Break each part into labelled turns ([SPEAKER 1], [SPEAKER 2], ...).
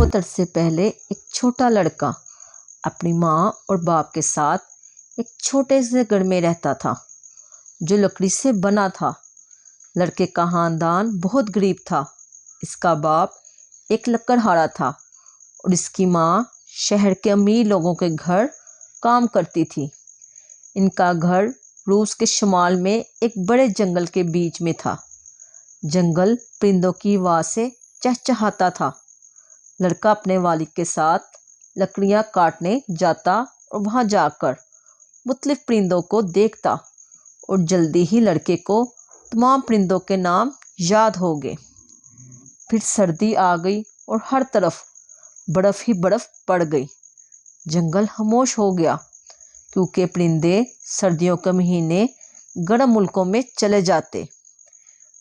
[SPEAKER 1] बहुत अरसे पहले एक छोटा लड़का अपनी माँ और बाप के साथ एक छोटे से घर में रहता था जो लकड़ी से बना था। लड़के का खानदान बहुत गरीब था। इसका बाप एक लकड़हारा था और इसकी माँ शहर के अमीर लोगों के घर काम करती थी। इनका घर रूस के शुमाल में एक बड़े जंगल के बीच में था। जंगल परिंदों की आवाज़ से चहचहाता था। लड़का अपने वालिद के साथ लकड़ियाँ काटने जाता और वहाँ जाकर मुख्तलिफ परिंदों को देखता और जल्दी ही लड़के को तमाम परिंदों के नाम याद हो गए। फिर सर्दी आ गई और हर तरफ बर्फ़ ही बर्फ़ पड़ गई। जंगल खामोश हो गया क्योंकि परिंदे सर्दियों के महीने गर्म मुल्कों में चले जाते।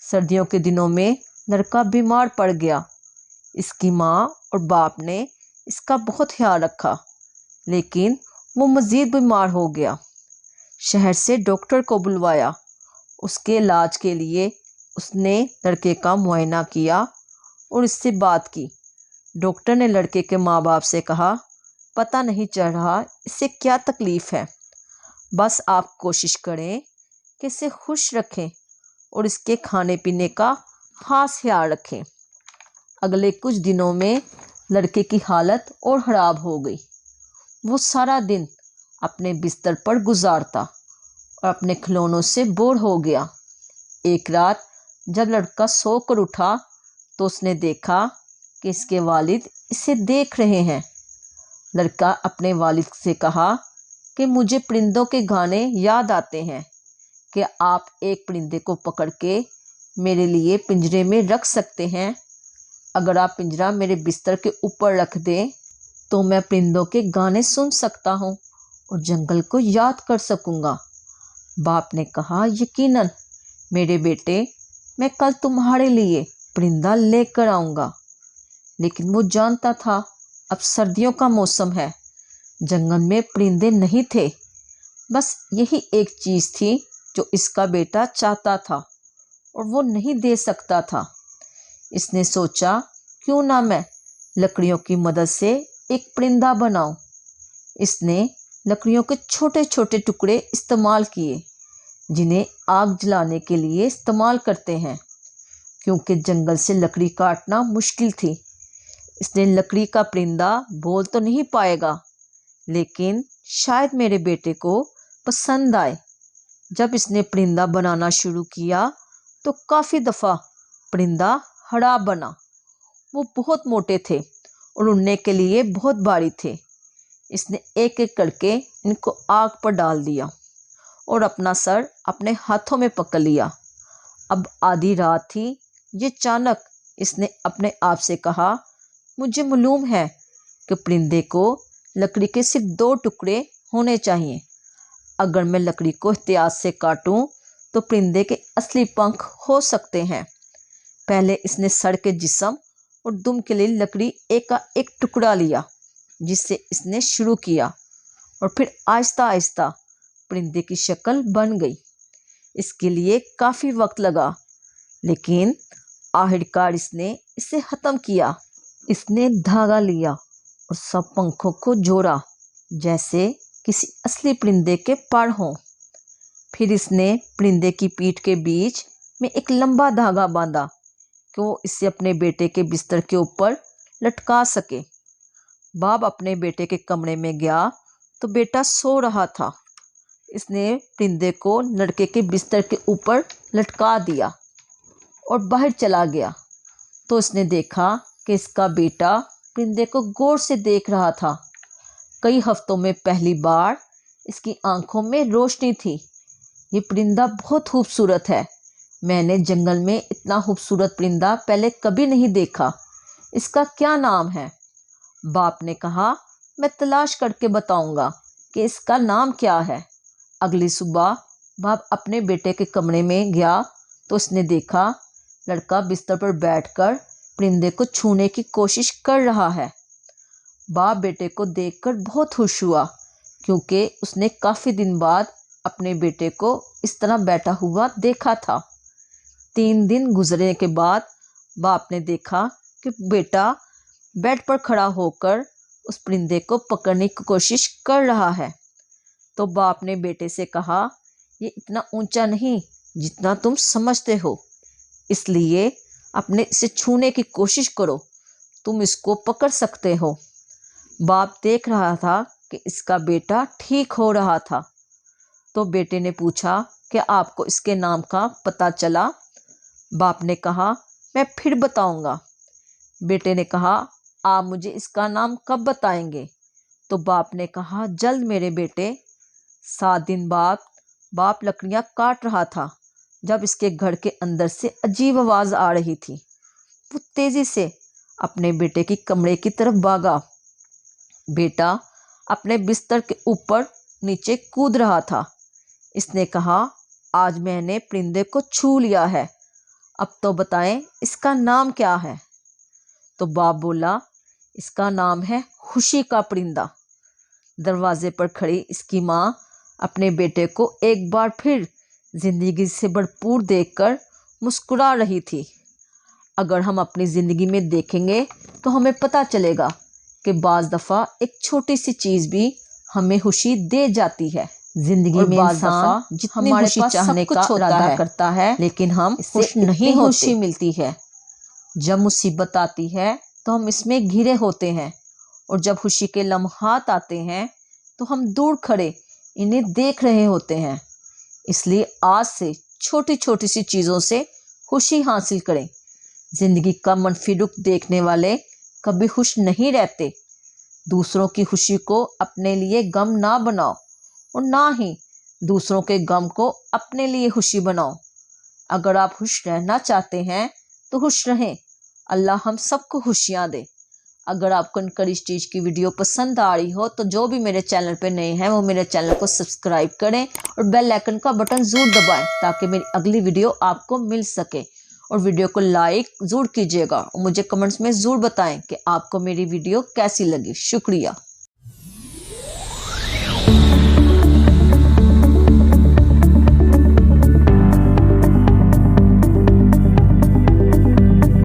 [SPEAKER 1] सर्दियों के दिनों में लड़का बीमार पड़ गया। इसकी माँ और बाप ने इसका बहुत ख्याल रखा, लेकिन वो मज़ीद बीमार हो गया। शहर से डॉक्टर को बुलवाया। उसके इलाज के लिए उसने लड़के का मुआयना किया और इससे बात की। डॉक्टर ने लड़के के माँ बाप से कहा, पता नहीं चल रहा इससे क्या तकलीफ़ है, बस आप कोशिश करें कि इसे खुश रखें और इसके खाने पीने का ख़ास ख्याल रखें। अगले कुछ दिनों में लड़के की हालत और ख़राब हो गई। वो सारा दिन अपने बिस्तर पर गुजारता और अपने खिलौनों से बोर हो गया। एक रात जब लड़का सोकर उठा तो उसने देखा कि इसके वालिद इसे देख रहे हैं। लड़का अपने वालिद से कहा कि मुझे परिंदों के गाने याद आते हैं, कि आप एक परिंदे को पकड़ के मेरे लिए पिंजरे में रख सकते हैं। अगर आप पिंजरा मेरे बिस्तर के ऊपर रख दें तो मैं परिंदों के गाने सुन सकता हूँ और जंगल को याद कर सकूँगा। बाप ने कहा, यकीनन मेरे बेटे, मैं कल तुम्हारे लिए परिंदा लेकर आऊँगा। लेकिन वो जानता था अब सर्दियों का मौसम है, जंगल में परिंदे नहीं थे। बस यही एक चीज़ थी जो इसका बेटा चाहता था और वो नहीं दे सकता था। इसने सोचा, क्यों ना मैं लकड़ियों की मदद से एक परिंदा बनाऊं। इसने लकड़ियों के छोटे छोटे टुकड़े इस्तेमाल किए जिन्हें आग जलाने के लिए इस्तेमाल करते हैं, क्योंकि जंगल से लकड़ी काटना मुश्किल थी। इसने लकड़ी का परिंदा बोल तो नहीं पाएगा, लेकिन शायद मेरे बेटे को पसंद आए। जब इसने परिंदा बनाना शुरू किया तो काफ़ी दफ़ा परिंदा हरा बना। वो बहुत मोटे थे और उड़ने के लिए बहुत भारी थे। इसने एक एक करके इनको आग पर डाल दिया और अपना सर अपने हाथों में पकड़ लिया। अब आधी रात थी। ये अचानक इसने अपने आप से कहा, मुझे मालूम है कि परिंदे को लकड़ी के सिर्फ 2 टुकड़े होने चाहिए। अगर मैं लकड़ी को एहतियात से काटूं तो परिंदे के असली पंख हो सकते हैं। पहले इसने सर के जिस्म और दुम के लिए लकड़ी एक का एक टुकड़ा लिया, जिससे इसने शुरू किया, और फिर आहिस्ता आहिस्ता परिंदे की शक्ल बन गई। इसके लिए काफ़ी वक्त लगा, लेकिन आखिरकार इसने इसे ख़त्म किया। इसने धागा लिया और सब पंखों को जोड़ा जैसे किसी असली परिंदे के पर हों। फिर इसने परिंदे की पीठ के बीच में एक लंबा धागा बांधा कि वो इसे अपने बेटे के बिस्तर के ऊपर लटका सके। बाप अपने बेटे के कमरे में गया तो बेटा सो रहा था। इसने परिंदे को लड़के के बिस्तर के ऊपर लटका दिया और बाहर चला गया तो इसने देखा कि इसका बेटा परिंदे को गौर से देख रहा था। कई हफ्तों में पहली बार इसकी आंखों में रोशनी थी। ये परिंदा बहुत खूबसूरत है। मैंने जंगल में इतना खूबसूरत परिंदा पहले कभी नहीं देखा। इसका क्या नाम है? बाप ने कहा, मैं तलाश करके बताऊंगा कि इसका नाम क्या है। अगली सुबह बाप अपने बेटे के कमरे में गया तो उसने देखा लड़का बिस्तर पर बैठकर परिंदे को छूने की कोशिश कर रहा है। बाप बेटे को देखकर बहुत खुश हुआ, क्योंकि उसने काफ़ी दिन बाद अपने बेटे को इस तरह बैठा हुआ देखा था। 3 दिन गुजरने के बाद बाप ने देखा कि बेटा बेड पर खड़ा होकर उस परिंदे को पकड़ने की कोशिश कर रहा है। तो बाप ने बेटे से कहा, ये इतना ऊंचा नहीं जितना तुम समझते हो, इसलिए अपने इसे छूने की कोशिश करो, तुम इसको पकड़ सकते हो। बाप देख रहा था कि इसका बेटा ठीक हो रहा था। तो बेटे ने पूछा, क्या आपको इसके नाम का पता चला? बाप ने कहा, मैं फिर बताऊंगा। बेटे ने कहा, आप मुझे इसका नाम कब बताएंगे? तो बाप ने कहा, जल्द मेरे बेटे। 7 दिन बाद बाप लकड़ियां काट रहा था जब इसके घर के अंदर से अजीब आवाज आ रही थी। वो तेजी से अपने बेटे की कमरे की तरफ भागा। बेटा अपने बिस्तर के ऊपर नीचे कूद रहा था। इसने कहा, आज मैंने परिंदे को छू लिया है, अब तो बताएं इसका नाम क्या है? तो बाप बोला, इसका नाम है खुशी का परिंदा। दरवाजे पर खड़ी इसकी माँ अपने बेटे को एक बार फिर जिंदगी से भरपूर देखकर मुस्कुरा रही थी। अगर हम अपनी जिंदगी में देखेंगे तो हमें पता चलेगा कि बाज़ दफ़ा एक छोटी सी चीज़ भी हमें खुशी दे जाती है। जिंदगी में इंसान जितनी खुशी चाहने का इरादा करता है, लेकिन हम खुश नहीं होते। खुशी मिलती है जब मुसीबत आती है तो हम इसमें घिरे होते हैं, और जब खुशी के लम्हात आते हैं तो हम दूर खड़े इन्हें देख रहे होते हैं। इसलिए आज से छोटी छोटी सी चीज़ों से खुशी हासिल करें। जिंदगी का मनफी रुख देखने वाले कभी खुश नहीं रहते। दूसरों की खुशी को अपने लिए गम ना बनाओ, और ना ही दूसरों के गम को अपने लिए खुशी बनाओ। अगर आप खुश रहना चाहते हैं तो खुश रहें। अल्लाह हम सबको खुशियाँ दे। अगर आपको इनकरेज टीच की वीडियो पसंद आ रही हो तो जो भी मेरे चैनल पे नए हैं वो मेरे चैनल को सब्सक्राइब करें और बेल आइकन का बटन ज़रूर दबाएं ताकि मेरी अगली वीडियो आपको मिल सके। और वीडियो को लाइक ज़रूर कीजिएगा और मुझे कमेंट्स में ज़रूर बताएं कि आपको मेरी वीडियो कैसी लगी। शुक्रिया।